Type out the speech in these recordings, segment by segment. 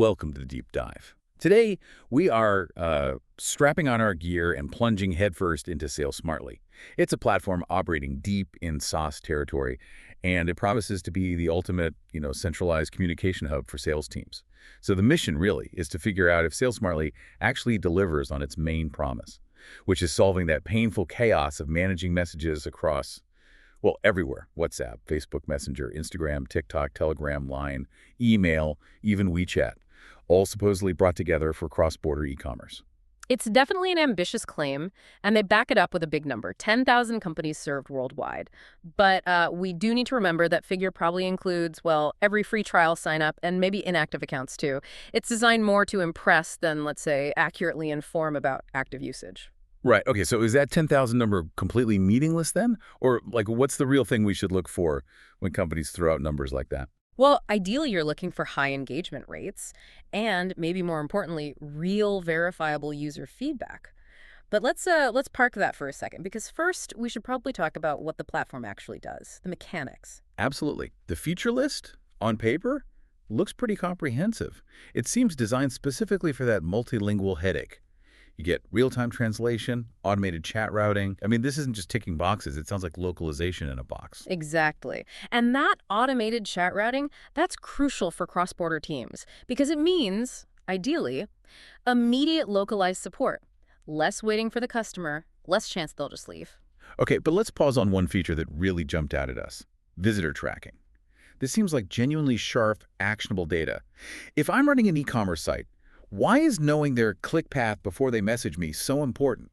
Welcome to the Deep Dive. Today, we are strapping on our gear and plunging headfirst into SaleSmartly. It's a platform operating deep in SaaS territory, and it promises to be the ultimate, centralized communication hub for sales teams. So the mission really is to figure out if SaleSmartly actually delivers on its main promise, which is solving that painful chaos of managing messages across, well, everywhere. WhatsApp, Facebook Messenger, Instagram, TikTok, Telegram, Line, email, even WeChat, all supposedly brought together for cross-border e-commerce. It's definitely an ambitious claim, and they back it up with a big number, 10,000 companies served worldwide. But we do need to remember that figure probably includes, well, every free trial sign-up and maybe inactive accounts too. It's designed more to impress than, let's say, accurately inform about active usage. Right. Okay, so is that 10,000 number completely meaningless then? Or, what's the real thing we should look for when companies throw out numbers like that? Well, ideally, you're looking for high engagement rates and, maybe more importantly, real verifiable user feedback. But let's park that for a second, because first, we should probably talk about what the platform actually does, the mechanics. Absolutely. The feature list, on paper, looks pretty comprehensive. It seems designed specifically for that multilingual headache. You get real-time translation, automated chat routing. I mean, this isn't just ticking boxes. It sounds like localization in a box. Exactly. And that automated chat routing, that's crucial for cross-border teams because it means, ideally, immediate localized support. Less waiting for the customer, less chance they'll just leave. Okay, but let's pause on one feature that really jumped out at us. Visitor tracking. This seems like genuinely sharp, actionable data. If I'm running an e-commerce site, why is knowing their click path before they message me so important?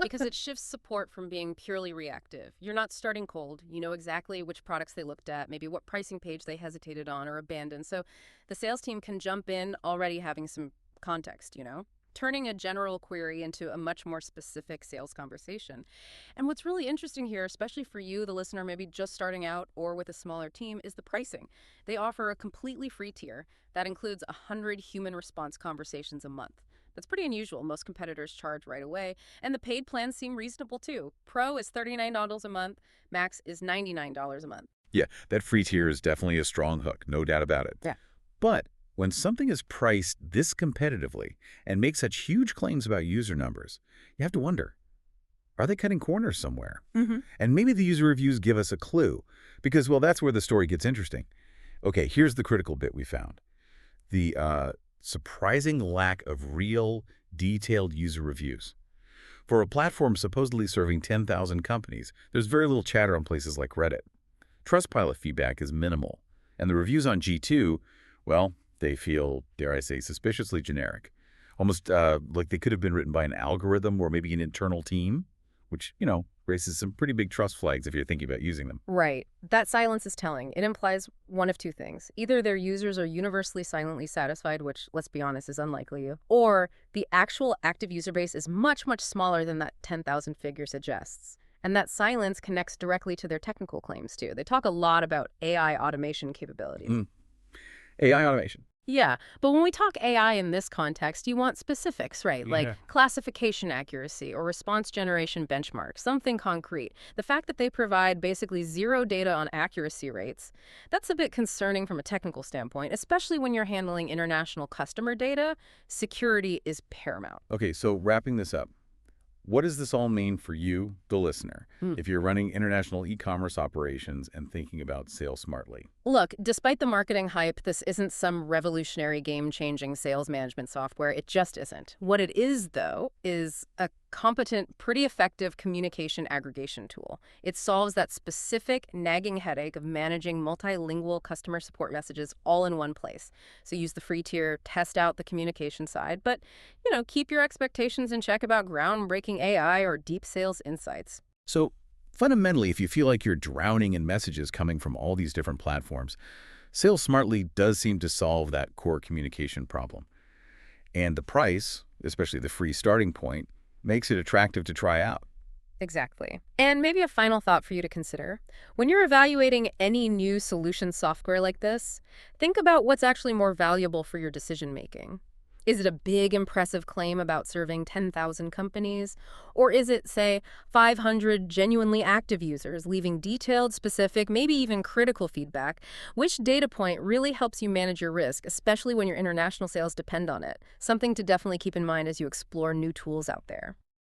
Because it shifts support from being purely reactive. You're not starting cold. You know exactly which products they looked at, maybe what pricing page they hesitated on or abandoned. So the sales team can jump in already having some context. Turning a general query into a much more specific sales conversation. And what's really interesting here, especially for you, the listener, maybe just starting out or with a smaller team, is the pricing. They offer a completely free tier that includes 100 human response conversations a month. That's pretty unusual. Most competitors charge right away. And the paid plans seem reasonable too. Pro is $39 a month. Max is $99 a month. Yeah, that free tier is definitely a strong hook, no doubt about it. Yeah. But when something is priced this competitively and makes such huge claims about user numbers, you have to wonder, are they cutting corners somewhere? And maybe the user reviews give us a clue, because, well, that's where the story gets interesting. Okay, here's the critical bit we found. The surprising lack of real, detailed user reviews. For a platform supposedly serving 10,000 companies, there's very little chatter on places like Reddit. Trustpilot feedback is minimal, and the reviews on G2, well, they feel, dare I say, suspiciously generic. Almost like they could have been written by an algorithm or maybe an internal team, which, raises some pretty big trust flags if you're thinking about using them. Right. That silence is telling. It implies one of two things. Either their users are universally silently satisfied, which, let's be honest, is unlikely, or the actual active user base is much, much smaller than that 10,000 figure suggests. And that silence connects directly to their technical claims, too. They talk a lot about AI automation capabilities. AI automation. Yeah, but when we talk AI in this context, you want specifics, right? Like classification accuracy or response generation benchmarks, something concrete. The fact that they provide basically zero data on accuracy rates, that's a bit concerning from a technical standpoint, especially when you're handling international customer data. Security is paramount. Okay, so wrapping this up, what does this all mean for you, the listener, if you're running international e-commerce operations and thinking about SaleSmartly? Look, despite the marketing hype, this isn't some revolutionary game-changing sales management software. It just isn't. What it is, though, is a competent, pretty effective communication aggregation tool. It solves that specific nagging headache of managing multilingual customer support messages all in one place. So use the free tier, test out the communication side, but, keep your expectations in check about groundbreaking AI or deep sales insights. So fundamentally, if you feel like you're drowning in messages coming from all these different platforms, SaleSmartly does seem to solve that core communication problem. And the price, especially the free starting point, makes it attractive to try out. Exactly. And maybe a final thought for you to consider. When you're evaluating any new solution software like this, think about what's actually more valuable for your decision-making. Is it a big, impressive claim about serving 10,000 companies? Or is it, say, 500 genuinely active users, leaving detailed, specific, maybe even critical feedback? Which data point really helps you manage your risk, especially when your international sales depend on it? Something to definitely keep in mind as you explore new tools out there.